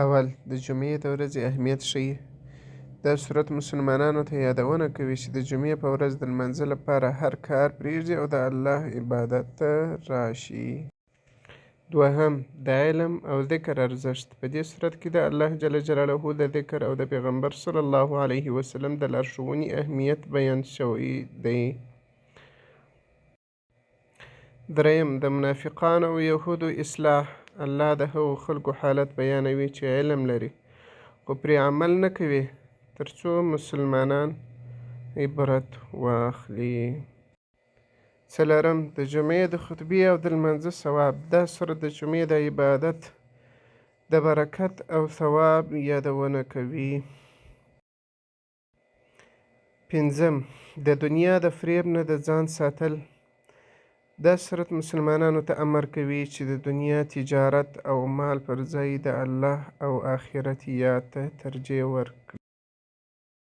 اول د جمعې د ورځې اهمیت ښيي. دا سورت مسلمانانو ته یادونه کوي چې د جمعې په ورځ د لمانځه لپاره هر کار پرېږدي او د الله عبادت ته راشي. دوهم، د علم او ذکر ارزښت. په دې سورت کې د الله جل جلاله د ذکر او د پیغمبر صلی الله علیه وسلم د لارښوونې اهمیت بیان شوی دی. دریم، د منافقانو او یهودو اصلاح. الله د هغو خلکو حالت بیانوي چې علم لري خو پرې عمل نه کوي ترڅو مسلمانان عبرت واخلي. څلورم، د جمعې د خطبې او د لمانځه ثواب. دا سورت د جمعې د عبادت د برکت او ثواب یادونه کوي. پنځم، د دنیا د فریب نه د ځان ساتل. دا سورت مسلمانانو ته امر کوي چې د دنیا تجارت او مال پر ځای د الله او آخرت یاد ته ترجیح ورکړي.